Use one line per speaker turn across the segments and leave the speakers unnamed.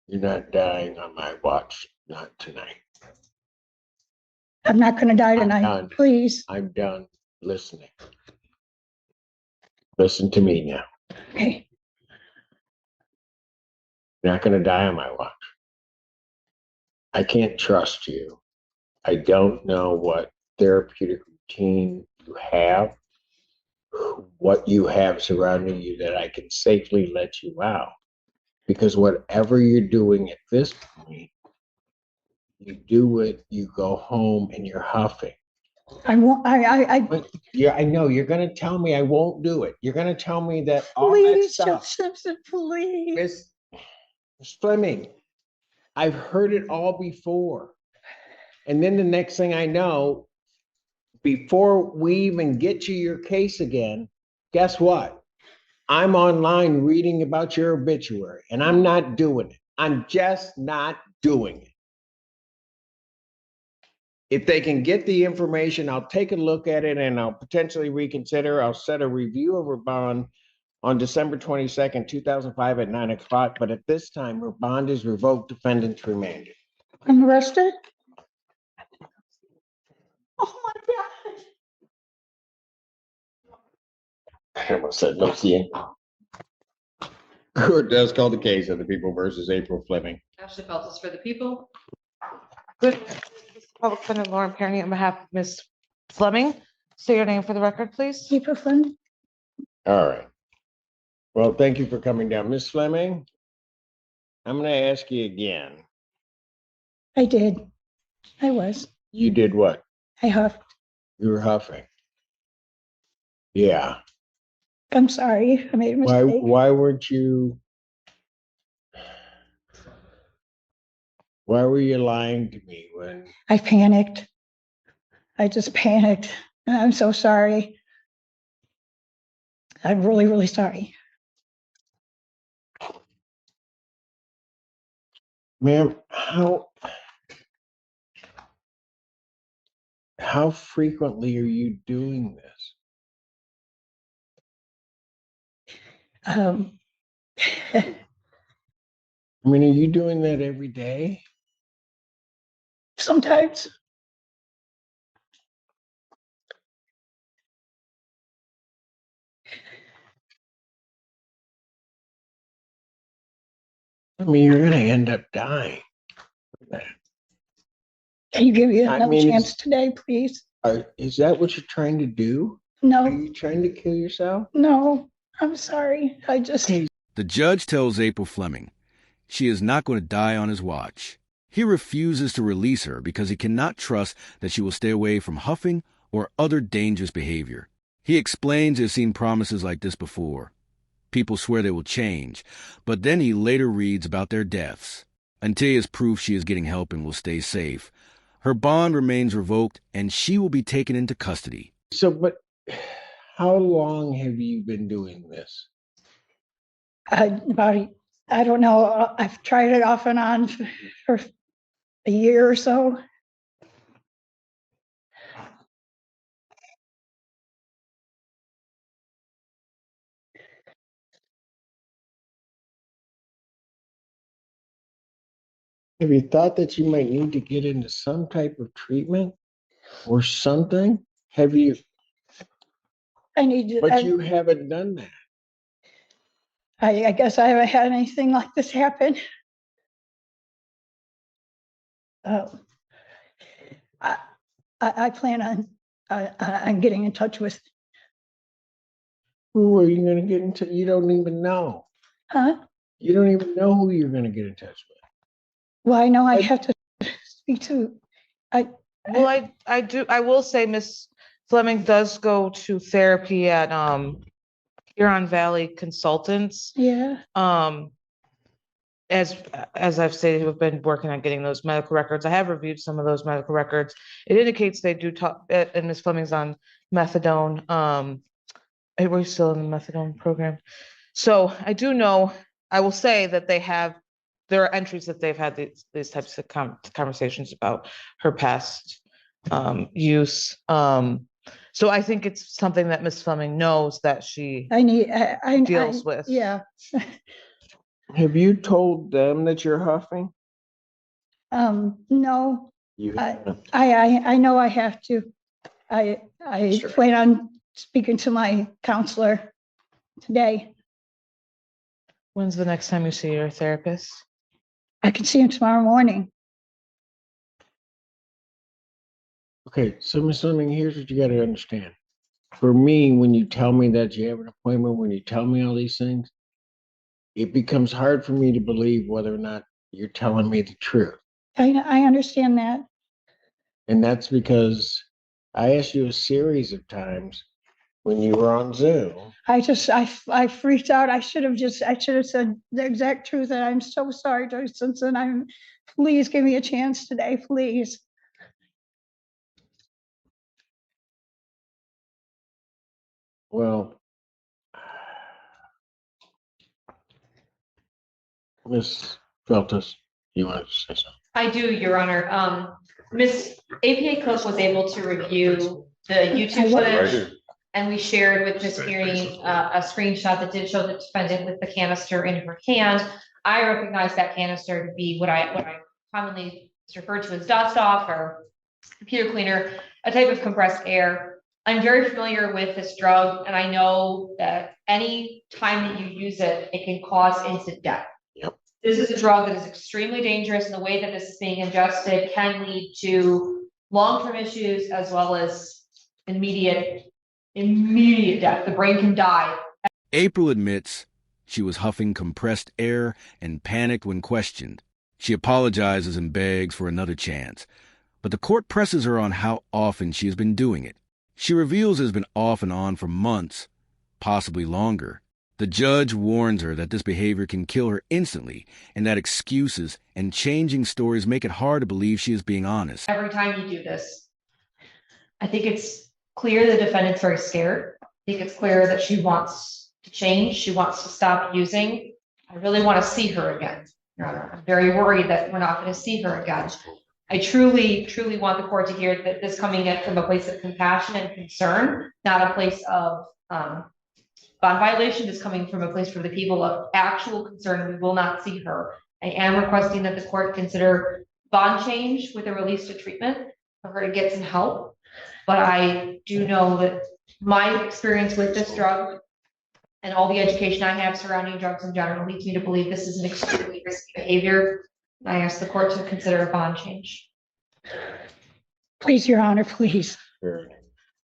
You're not dying on my watch. Not tonight.
I'm not going to die
I'm
tonight.
done.
Please.
I'm done listening. Listen to me now.
Okay.
You're not going to die on my watch. I can't trust you. I don't know what therapeutic routine you have, what you have surrounding you that I can safely let you out. Because whatever you're doing at this point, you do it, you go home and you're huffing.
I won't.
But yeah, I know you're going to tell me I won't do it. You're going to tell me that all that
Please,
stuff.
Judge Simpson, please.
Miss Fleming, I've heard it all before. And then the next thing I know, before we even get to your case again, guess what? I'm online reading about your obituary and I'm not doing it. I'm just not doing it. If they can get the information, I'll take a look at it and I'll potentially reconsider. I'll set a review of her bond on December 22nd, 2005 at 9 o'clock. But at this time, her bond is revoked, defendant's remanded.
I'm arrested. Oh my God.
I almost said no seeing. Court does call the case of the people versus April Fleming.
Ashley Feltus for the people.
Good. Public Defender Lauren Kearney on behalf of Ms. Fleming. Say your name for the record, please.
April Flynn.
All right. Well, thank you for coming down. Miss Fleming, I'm going to ask you again.
I did. I was.
You did what?
I huffed.
You were huffing. Yeah.
I'm sorry. I made a mistake.
Why were you lying to me when
I panicked. I just panicked. And I'm so sorry. I'm really, really sorry.
ma'am, how frequently are you doing this?
I
I mean, are you doing that every day?
Sometimes.
I mean, you're going to end up dying.
Can you give me another
mean,
chance today, please?
Is that what you're trying to do? Are
No,
you trying to kill yourself?
no, I'm sorry. I just,
The judge tells April Fleming she is not going to die on his watch. He refuses to release her because he cannot trust that she will stay away from huffing or other dangerous behavior. He explains he's seen promises like this before. People swear they will change, but then he later reads about their deaths. Until he has proof she is getting help and will stay safe, her bond remains revoked and she will be taken into custody.
So, but how long have you been doing this?
I don't know. I've tried it off and on for a year or so.
Have you thought that you might need to get into some type of treatment or something? Have you?
I need to.
But you haven't done that.
I guess I haven't had anything like this happen. I plan on getting in touch with.
Who are you going to get into? You don't even know.
Huh?
You don't even know who you're going to get in touch with.
Well, I know I have to speak to.
I will say Ms. Fleming does go to therapy at Huron Valley Consultants.
Yeah.
As I've stated, we've been working on getting those medical records. I have reviewed some of those medical records. It indicates they do talk, and Ms. Fleming's on methadone. We're still in the methadone program. So I do know, I will say that there are entries that they've had these types of conversations about her past use. So I think it's something that Ms. Fleming knows that she deals with.
Yeah.
Have you told them that you're huffing?
No,
You
I,
haven't.
I know I have to. I
Sure.
plan on speaking to my counselor today.
When's the next time you see your therapist?
I can see him tomorrow morning.
Okay, so Miss Fleming, here's what you got to understand. For me, when you tell me that you have an appointment, when you tell me all these things, it becomes hard for me to believe whether or not you're telling me the truth.
I understand that.
And that's because I asked you a series of times when you were on Zoom.
I freaked out. I should have said the exact truth, and I'm so sorry, Joyce Simpson. Please give me a chance today, please.
Well, Miss Feltus, you want to say something?
I do, Your Honor. Miss APA Cook was able to review the YouTube footage, and we shared with Miss Kearney a screenshot that did show the defendant with the canister in her hand. I recognize that canister to be what I commonly refer to as dust off or computer cleaner, a type of compressed air. I'm very familiar with this drug, and I know that any time that you use it, it can cause instant death.
Yep.
This is a drug that is extremely dangerous, and the way that this is being ingested can lead to long-term issues as well as immediate death. The brain can die.
April admits she was huffing compressed air and panicked when questioned. She apologizes and begs for another chance, but the court presses her on how often she has been doing it. She reveals it has been off and on for months, possibly longer. The judge warns her that this behavior can kill her instantly and that excuses and changing stories make it hard to believe she is being honest.
Every time you do this, I think it's clear the defendant's very scared. I think it's clear that she wants to change. She wants to stop using. I really want to see her again, Your Honor. I'm very worried that we're not going to see her again. I truly want the court to hear that this coming in from a place of compassion and concern, not a place of bond violation. Is coming from a place for the people of actual concern. We will not see her. I am requesting that the court consider bond change with a release to treatment for her to get some help. But I do know that my experience with this drug and all the education I have surrounding drugs in general leads me to believe this is an extremely risky behavior. I ask the court to consider a bond change.
Please, Your Honor, please.
Sure.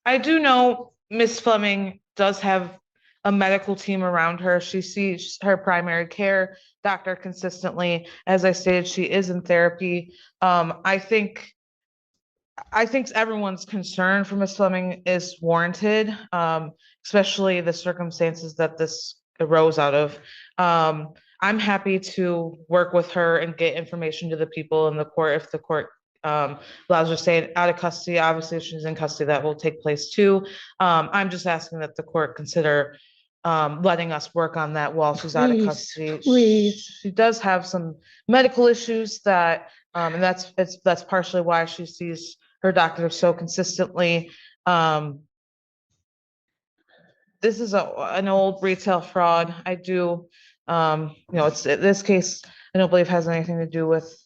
I do know Miss Fleming does have a medical team around her. She sees her primary care doctor consistently. As I stated, she is in therapy. I think everyone's concern for Miss Fleming is warranted, especially the circumstances that this arose out of. I'm happy to work with her and get information to the people in the court if the court allows her to stay out of custody. Obviously, if she's in custody, that will take place too. I'm just asking that the court consider letting us work on that while she's out of custody.
Please.
She does have some medical issues that, and that's partially why she sees her doctor so consistently. This is an old retail fraud. I do, it's this case, I don't believe has anything to do with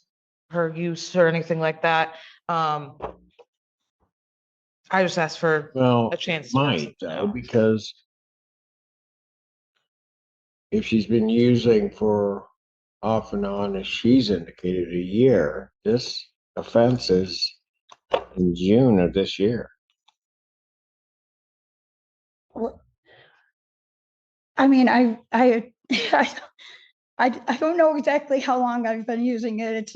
her use or anything like that. I just asked for
Well,
a chance.
it might though, because if she's been using for off and on, as she's indicated, a year, this offense is in June of this year.
I mean, I don't know exactly how long I've been using it.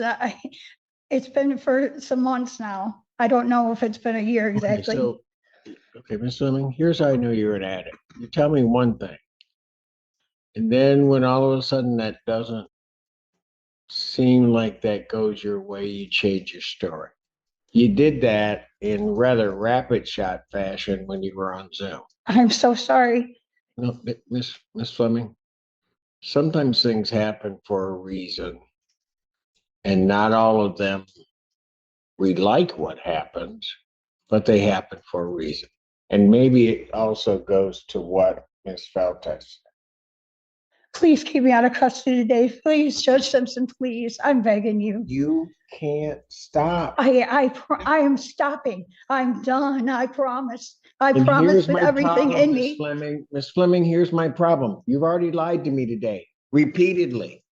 It's been for some months now. I don't know if it's been a year exactly.
Okay, Ms. Fleming, here's how I know you're an addict. You tell me one thing, and then when all of a sudden that doesn't seem like that goes your way, you change your story. You did that in rather rapid shot fashion when you were on Zoom.
I'm so sorry.
No, Miss Fleming, sometimes things happen for a reason, and not all of them we like what happens, but they happen for a reason. And maybe it also goes to what Ms. Feltes said.
Please keep me out of custody today. Please, Judge Simpson, please. I'm begging you.
You can't stop.
I am stopping. I'm done. I promise. I
And
promise
here's
with
my
everything
problem,
in
Miss
me.
Fleming. Miss Fleming, here's my problem. You've already lied to me today, repeatedly.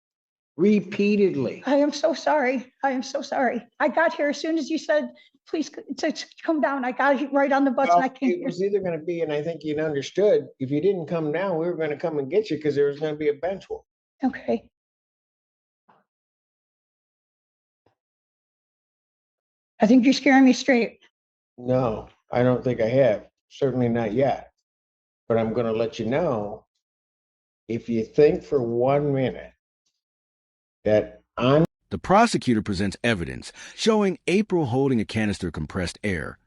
Repeatedly.
I am so sorry. I am so sorry. I got here as soon as you said, please to come down. I got right on the bus and
Well,
I came
it
here.
was either going to be, and I think you understood, if you didn't come down, we were going to come and get you because there was going to be a bench warrant.
Okay. I think you're scaring me straight.
No, I don't think I have. Certainly not yet. But I'm going to let you know, if you think for 1 minute that I'm
The prosecutor presents evidence showing April holding a canister of compressed air,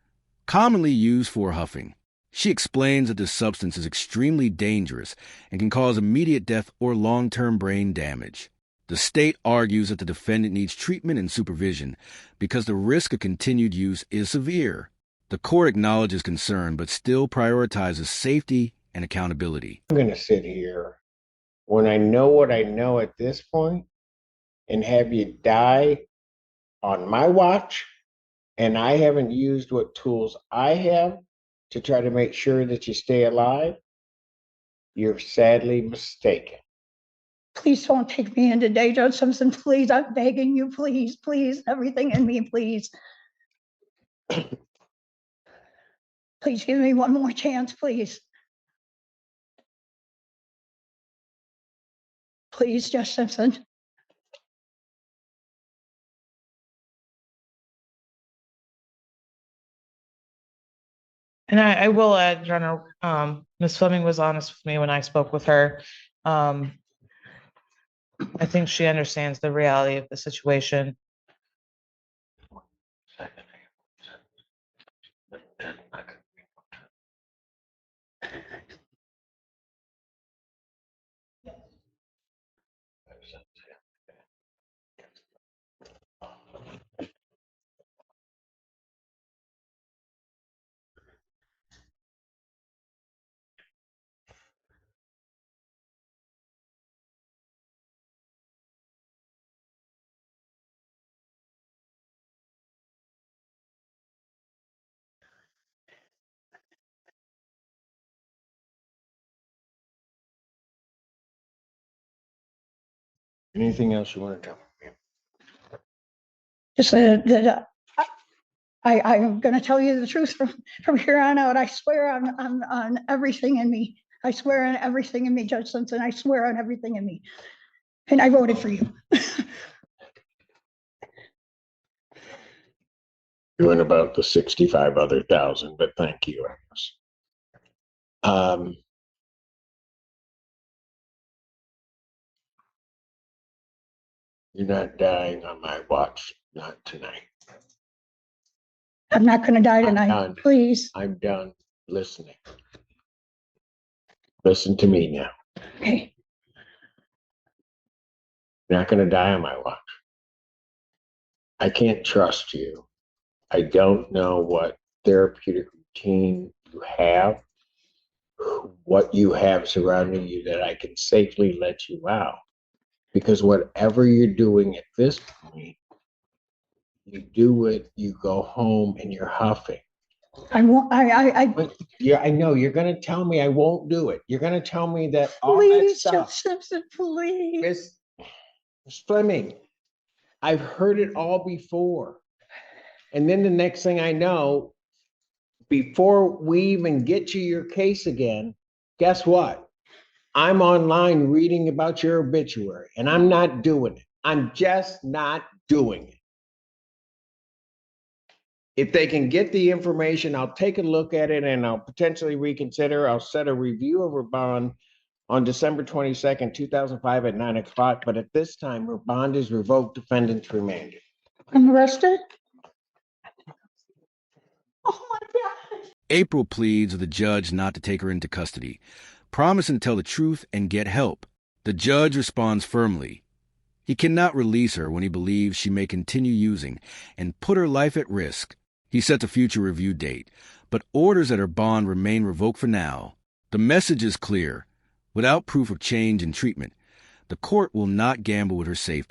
commonly used for huffing. She explains that this substance is extremely dangerous and can cause immediate death or long-term brain damage. The state argues that the defendant needs treatment and supervision because the risk of continued use is severe. The court acknowledges concern but still prioritizes safety and accountability.
going to sit here when I know what I know at this point and have you die on my watch, and I haven't used what tools I have to try to make sure that you stay alive, you're sadly mistaken.
Please don't take me in today, Judge Simpson. Please, I'm begging you. Please, please, everything in me, please. Please give me one more chance, please. Please, Judge Simpson.
And I will add, Your Honor, Ms. Fleming was honest with me when I spoke with her. I think she understands the reality of the situation.
Anything else you want to tell me?
Just that I'm going to tell you the truth from here on out. I swear on everything in me. I swear on everything in me, Judge Simpson. I swear on everything in me. And I voted for you.
Doing about the 65 other thousand, but thank you, I guess. You're not dying on my watch, not tonight.
I'm not going to die
I'm
tonight.
done.
Please.
I'm done listening. Listen to me now.
Okay.
You're not going to die on my watch. I can't trust you. I don't know what therapeutic routine you have, what you have surrounding you that I can safely let you out. Because whatever you're doing at this point, you do it, you go home and you're huffing.
I won't.
Yeah, I know. You're going to tell me I won't do it. You're going to tell me that all that
Please, Judge
stuff.
Simpson, please.
Miss Fleming, I've heard it all before. And then the next thing I know, before we even get to your case again, guess what? I'm online reading about your obituary, and I'm not doing it. I'm just not doing it. If they can get the information, I'll take a look at it and I'll potentially reconsider. I'll set a review of her bond on December 22nd, 2005 at 9 o'clock. But at this time, her bond is revoked, defendant's remanded.
I'm arrested. Oh my God.
April pleads with the judge not to take her into custody, promising to tell the truth and get help. The judge responds firmly. He cannot release her when he believes she may continue using and put her life at risk. He sets a future review date, but orders that her bond remain revoked for now. The message is clear. Without proof of change in treatment, The court will not gamble with her safety.